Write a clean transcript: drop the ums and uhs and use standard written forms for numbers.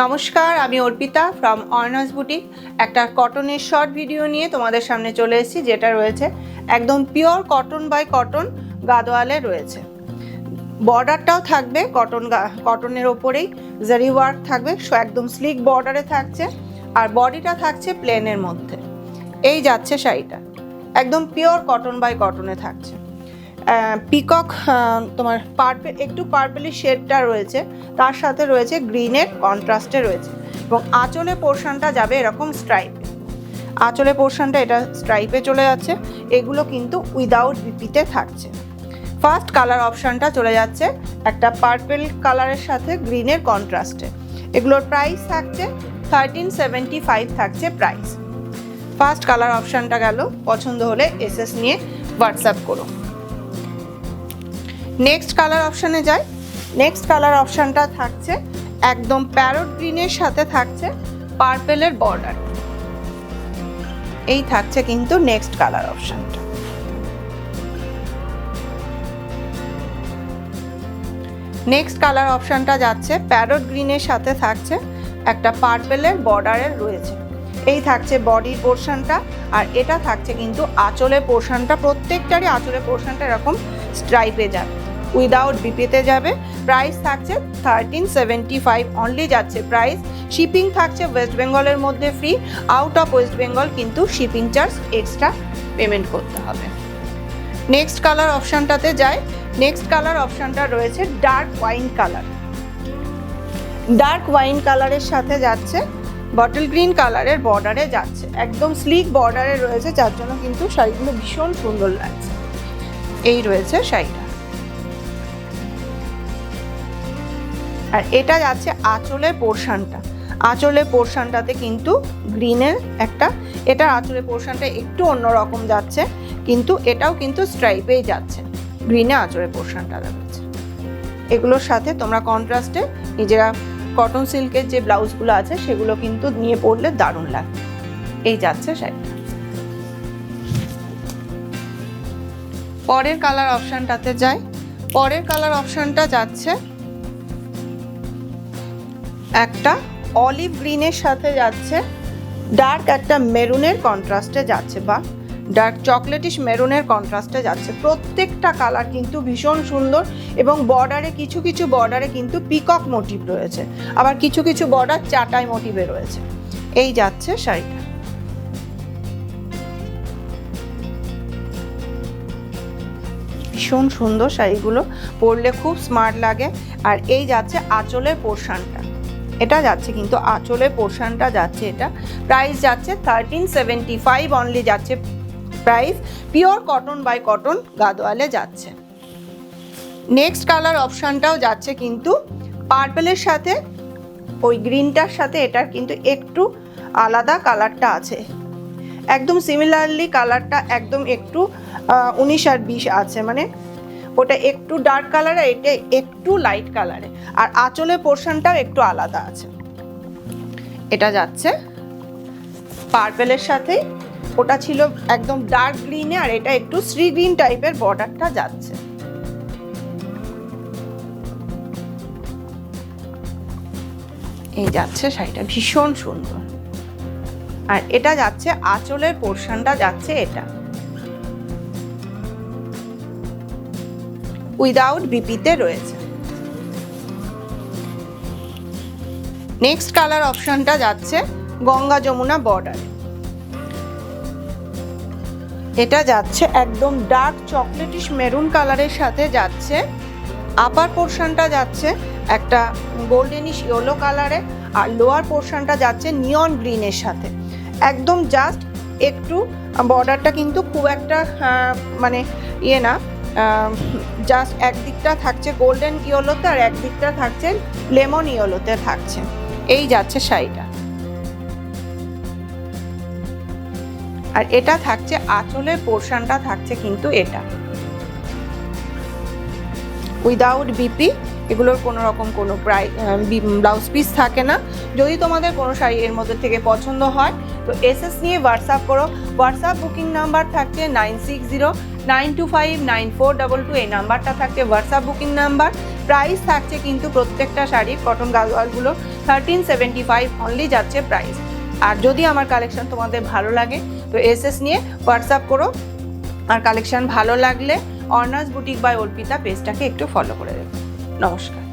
নমস্কার, আমি Arpita from অর্ণাস boutique. একটা কটনের শর্ট ভিডিও নিয়ে তোমাদের সামনে চলে এসেছি, যেটা রয়েছে একদম পিওর কটন বাই কটন গাদোয়ালে রয়েছে। বর্ডারটাও থাকবে কটনের ওপরেই জারি ওয়ার্ক থাকবে, একদম স্লিক বর্ডারে থাকছে, আর বডিটা থাকছে প্লেনের মধ্যে। এই যাচ্ছে শাড়িটা একদম পিওর কটন বাই কটনে থাকছে। পিকক তোমার পার্পেল, একটু পার্পেলি শেডটা রয়েছে, তার সাথে রয়েছে গ্রিনের কন্ট্রাস্টে রয়েছে, এবং আঁচলের পোর্শনটা যাবে এরকম স্ট্রাইপে। আঁচলের পোর্শনটা এটা স্ট্রাইপে চলে যাচ্ছে। এগুলো কিন্তু উইদাউট বিপিতে থাকছে। ফার্স্ট কালার অপশানটা চলে যাচ্ছে একটা পার্পেল কালারের সাথে গ্রিনের কন্ট্রাস্টে। এগুলোর প্রাইস থাকছে 1375 থাকছে প্রাইস। ফার্স্ট কালার অপশানটা গেল, পছন্দ হলে এসএস নিয়ে হোয়াটসঅ্যাপ করো। নেক্সট কালার অপশানে যাই। নেক্সট কালার অপশানটা থাকছে একদম প্যারট গ্রিনের সাথে থাকছে পার্পেলের বর্ডার। এই থাকছে কিন্তু নেক্সট কালার অপশানটা। নেক্সট কালার অপশানটা যাচ্ছে প্যারট গ্রিনের সাথে থাকছে একটা পার্পেলের বর্ডারের রয়েছে। এই থাকছে বডির পোর্শনটা, আর এটা থাকছে কিন্তু আঁচলের পোর্শনটা। প্রত্যেকটারই আঁচলের পোর্শনটা এরকম স্ট্রাইপে যাবে, উইদাউট বিপিতে যাবে। প্রাইস থাকছে 1375 অনলি যাচ্ছে প্রাইস। শিপিং থাকছে ওয়েস্ট বেঙ্গলের মধ্যে free, out of West Bengal কিন্তু শিপিং চার্জ এক্সট্রা পেমেন্ট করতে হবে। নেক্সট কালার অপশানটাতে যাই। নেক্সট কালার অপশানটা রয়েছে dark wine colour. Dark wine কালারের সাথে যাচ্ছে বটল গ্রিন কালারের বর্ডারে যাচ্ছে, একদম স্লিক বর্ডারে রয়েছে, যার জন্য কিন্তু শাড়িগুলো ভীষণ সুন্দর লাগছে। এই রয়েছে শাড়িটা, আর এটা যাচ্ছে আঁচলের পোর্শনটা। আঁচলের পোর্শনটাতে কিন্তু গ্রিনের একটা, এটার আঁচলের পোর্শনটা একটু অন্যরকম যাচ্ছে, কিন্তু এটাও কিন্তু স্ট্রাইপেই যাচ্ছে। গ্রিনে আঁচলের পোর্শনটা যাচ্ছে। এগুলোর সাথে তোমরা কন্ট্রাস্টে নিজেরা কটন সিল্কের যে ব্লাউজগুলো আছে সেগুলো কিন্তু নিয়ে পরলে দারুণ লাগবে। এই যাচ্ছে শাড়িটা। পরের কালার অপশানটাতে যাই। পরের কালার অপশানটা যাচ্ছে একটা অলিভ গ্রিনের সাথে যাচ্ছে ডার্ক একটা মেরুনের কন্ট্রাস্টে যাচ্ছে, বা ডার্ক চকলেটিশ মেরুনের কন্ট্রাস্টে যাচ্ছে। প্রত্যেকটা কালার কিন্তু ভীষণ সুন্দর, এবং বর্ডারে কিছু কিছু বর্ডারে কিন্তু পিকক মোটিভ রয়েছে, আবার কিছু কিছু বর্ডার চাটাই মোটিভে রয়েছে। এই যাচ্ছে শাড়িটা। ভীষণ সুন্দর শাড়িগুলো, পরলে খুব স্মার্ট লাগে। আর এই যাচ্ছে আঁচলের পোর্শনটা, এটা যাচ্ছে কিন্তু আঁচলের পোর্শনটা যাচ্ছে, এটা প্রাইস যাচ্ছে 1375 অনলি যাচ্ছে price. Pure cotton by cotton গাদোয়ালে যাচ্ছে। নেক্সট কালার অপশানটাও যাচ্ছে কিন্তু পার্পেলের সাথে, ওই গ্রিনটার সাথে এটার কিন্তু একটু আলাদা কালারটা আছে। একদম সিমিলারলি কালারটা একদম একটু 19 আর 20 আছে, মানে ওটা একটু ডার্ক কালারে, এটা একটু লাইট কালারে, আর আঁচলের পোর্শনটাও একটু আলাদা আছে। এটা যাচ্ছে পার্পেলের সাথে, ওটা ছিল একদম ডার্ক গ্রিনে, আর এটা একটু শ্রী গ্রিন টাইপের বর্ডারটা যাচ্ছে। এই যাচ্ছে শাড়িটা, ভীষণ সুন্দর। আর এটা যাচ্ছে আঁচলের পোর্শনটা যাচ্ছে এটা উইদাউট বিপিতে রয়েছে। নেক্সট কালার অপশনটা যাচ্ছে গঙ্গা যমুনা বর্ডারে। এটা যাচ্ছে একদম ডার্ক চকলেটিশ মেরুন কালারের সাথে যাচ্ছে। আপার পোর্শনটা যাচ্ছে একটা গোল্ডেনিশ ইয়েলো কালারে, আর লোয়ার পোর্শনটা যাচ্ছে নিয়ন গ্রিনের সাথে। একদম জাস্ট একটু বর্ডারটা কিন্তু খুব একটা মানে ইয়ে না, জাস্ট একদিকটা থাকছে গোল্ডেন ইয়েলোতে, আর একদিকটা থাকছে লেমন ইয়েলোতে থাকছে। এই যাচ্ছে শাড়িটা। আর এটা থাকছে আঁচলের পোর্শনটা থাকছে কিন্তু এটা উইদাউট বিপি। এগুলোর কোনো রকম কোনো ব্লাউজ পিস থাকে না। যদি তোমাদের কোনো শাড়ি এর মধ্যে থেকে পছন্দ হয় তো এসএস নিয়ে হোয়াটসঅ্যাপ করো। হোয়াটসঅ্যাপ বুকিং নাম্বার থাকছে 9609259422। এই নাম্বারটা থাকছে হোয়াটসঅ্যাপ বুকিং নাম্বার। প্রাইস থাকছে কিন্তু প্রত্যেকটা শাড়ির কটন গাদোয়ালগুলো 1375 অনলি যাচ্ছে প্রাইস। আর যদি আমার কালেকশন তোমাদের ভালো লাগে তো এসএস নিয়ে হোয়াটসঅ্যাপ করো, আর কালেকশন ভালো লাগলে অর্ণাস বুটিক বাই অর্পিতা পেজটাকে একটু ফলো করে দেবে। নমস্কার।